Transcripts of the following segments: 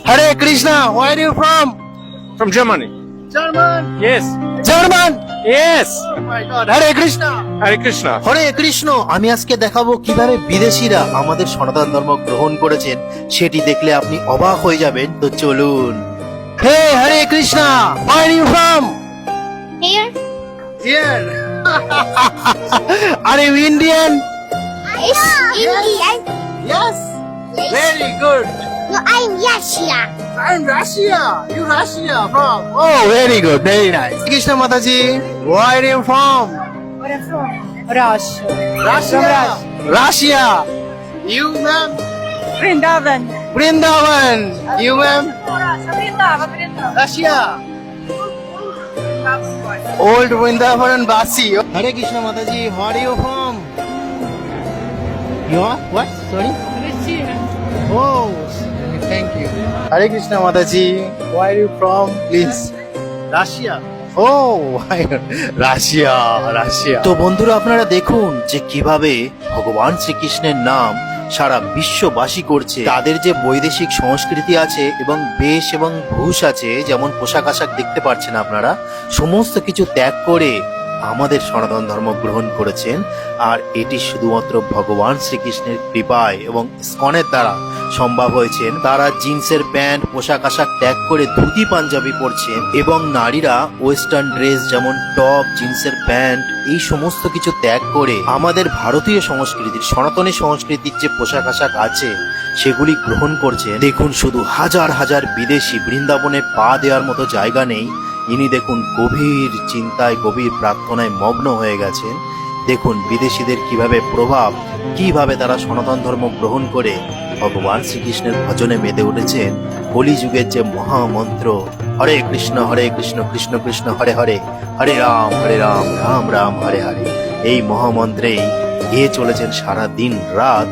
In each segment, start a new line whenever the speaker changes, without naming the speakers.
Hare Krishna, where are you from?
From Germany.
German.
Yes.
German.
Yes.
Oh my God. Hare Krishna.
Hare Krishna.
হরে কৃষ্ণ। আমি আজকে দেখাবো কিভাবে বিদেশিরা আমাদের সনাতন ধর্ম গ্রহণ করেছেন, সেটি দেখলে আপনি অবাক হয়ে যাবেন। তো চলুন। হে হরে Krishna, where are you from?
Here?
Here. Are you Indian?
It's Indian.
Yes.
Yes.
Very good.
No, I'm Russia.
I'm Russia. You Russia from? Oh, very good. Very nice. Krishna Mataji, where are you from?
Where I'm from? Russia.
Russia. Russia. You ma'am?
Vrindavan.
Vrindavan. You ma'am?
Vrindavan.
Russia. Old Vrindavan and Basi. Hare Krishna Mataji, where are you from? You are? What? Sorry? Oh, thank you. Hare Krishna Mataji, where are you from? Please. Russia. Oh, Russia Russia. তো বন্ধুরা আপনারা দেখুন যে কিভাবে ভগবান শ্রীকৃষ্ণের নাম সারা বিশ্ববাসী করছে। তাদের যে বৈদেশিক সংস্কৃতি আছে এবং বেশ এবং ভূষ আছে, যেমন পোশাক আশাক দেখতে পাচ্ছেন আপনারা, সমস্ত কিছু ত্যাগ করে আমাদের সনাতন ধর্ম গ্রহণ করেছেন। আর এটি শুধুমাত্র ভগবান শ্রীকৃষ্ণের কৃপায় এবং ইসকনের দ্বারা সম্ভব হয়েছেন। তারা জিন্সের প্যান্ট পোশাক আশাক ত্যাগ করে ধুতি পাঞ্জাবি পরছেন এবং নারীরা ওয়েস্টার্ন ড্রেস যেমন টপ জিন্সের প্যান্ট এই সমস্ত কিছু ত্যাগ করে আমাদের ভারতীয় সংস্কৃতির সনাতনী সংস্কৃতির যে পোশাক আশাক আছে সেগুলি গ্রহণ করছেন। দেখুন শুধু হাজার হাজার বিদেশি, বৃন্দাবনে পা দেওয়ার মতো জায়গা নেই। ইনি দেখুন গভীর চিন্তায় গভীর প্রার্থনায় মগ্ন হয়ে গেছেন। দেখুন বিদেশিদের কিভাবে প্রভাব, কিভাবে তারা সনাতন ধর্ম গ্রহণ করে ভগবান শ্রীকৃষ্ণের ভজনে মেতে উঠেছেন। কলি যুগের যে মহামন্ত্র হরে কৃষ্ণ কৃষ্ণ কৃষ্ণ হরে হরে, হরে রাম রাম রাম হরে হরে, এই মহামন্ত্রেই গিয়ে চলেছেন সারা দিন রাত।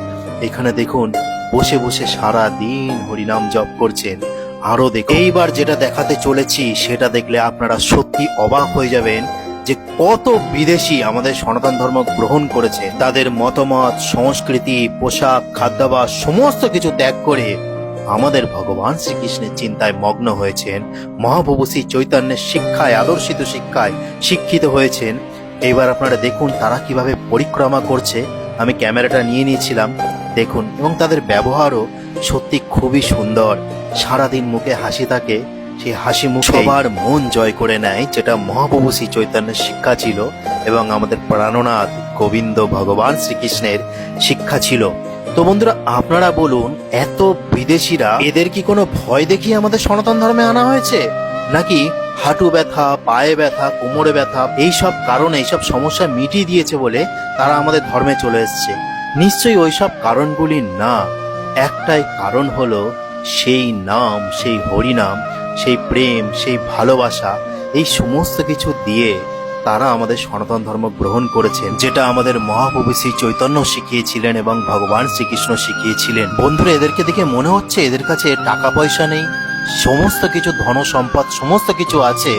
এখানে দেখুন বসে বসে সারা দিন হরিনাম জপ করছেন। আরো দেখুন, এইবার যেটা দেখাতে চলেছি সেটা দেখলে আপনারা সত্যি অবাক হয়ে যাবেন যে কত বিদেশি আমাদের সনাতন ধর্ম গ্রহণ করেছে। তাদের মতামত, সংস্কৃতি, পোশাক, খাদ্যাভ্যাস সমস্ত কিছু ত্যাগ করে আমাদের ভগবান শ্রীকৃষ্ণের চিন্তায় মগ্ন হয়েছেন। মহাপ্রভু শ্রী চৈতন্যের শিক্ষায়, আদর্শিত শিক্ষায় শিক্ষিত হয়েছেন। এইবার আপনারা দেখুন তারা কিভাবে পরিক্রমা করছে। আমি ক্যামেরাটা নিয়ে নিয়েছিলাম, দেখুন, এবং তাদের ব্যবহারও সত্যি খুবই সুন্দর। সারাদিন মুখে হাসি থাকে, সেই হাসি মুখ সবার মন জয় করে নেয়, যেটা মহাপ্রভু শ্রী চৈতন্যের শিক্ষা ছিল এবং আমাদের প্রাণনাথ গোবিন্দ ভগবান শ্রীকৃষ্ণের শিক্ষা ছিল। তো বন্ধুরা আপনারা বলুন, এত বিদেশিরা, এদের কি কোনো ভয় দেখিয়ে আমাদের সনাতন ধর্মে আনা হয়েছে, নাকি হাঁটু ব্যথা, পায়ে ব্যথা, কোমরে ব্যথা এইসব কারণে, এইসব সমস্যা মিটিয়ে দিয়েছে বলে তারা আমাদের ধর্মে চলে এসছে? নিশ্চয়ই ওইসব কারণগুলি না। একটাই কারণ হলো সেই নাম, সেই হরিনাম, সেই প্রেম, সেই ভালোবাসা, এই সমস্ত কিছু দিয়ে তারা আমাদের সনাতন ধর্ম গ্রহণ করেছেন, যেটা আমাদের মহাপ্রভু শ্রী চৈতন্য শিখিয়েছিলেন এবং ভগবান শ্রীকৃষ্ণ শিখিয়েছিলেন। বন্ধুরা এদেরকে দেখে মনে হচ্ছে এদের কাছে টাকা পয়সা নেই, সমস্ত কিছু ধন সম্পদ সমস্ত কিছু আছে,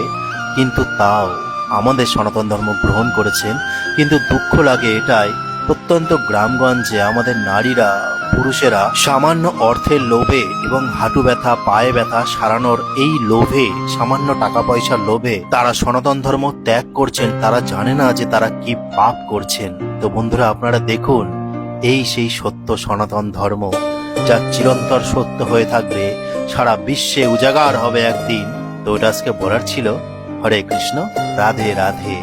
কিন্তু তাও আমাদের সনাতন ধর্ম গ্রহণ করেছেন। কিন্তু দুঃখ লাগে এটাই, প্রত্যন্ত গ্রামগঞ্জে আমাদের নারীরা, পুরুষেরা সামান্য অর্থের লোভে এবং হাঁটু ব্যথা, পায়ে ব্যথা সারানোর এই লোভে, সামান্য টাকা পয়সার লোভে তারা সনাতন ধর্ম ত্যাগ করছেন। তারা জানে না যে তারা কি পাপ করছেন। তো বন্ধুরা আপনারা দেখুন, এই সেই সত্য সনাতন ধর্ম, যা চিরন্তর সত্য হয়ে থাকবে, সারা বিশ্বে উজাগার হবে একদিন। তো ওটা আজকে বলার ছিল। হরে কৃষ্ণ, রাধে রাধে।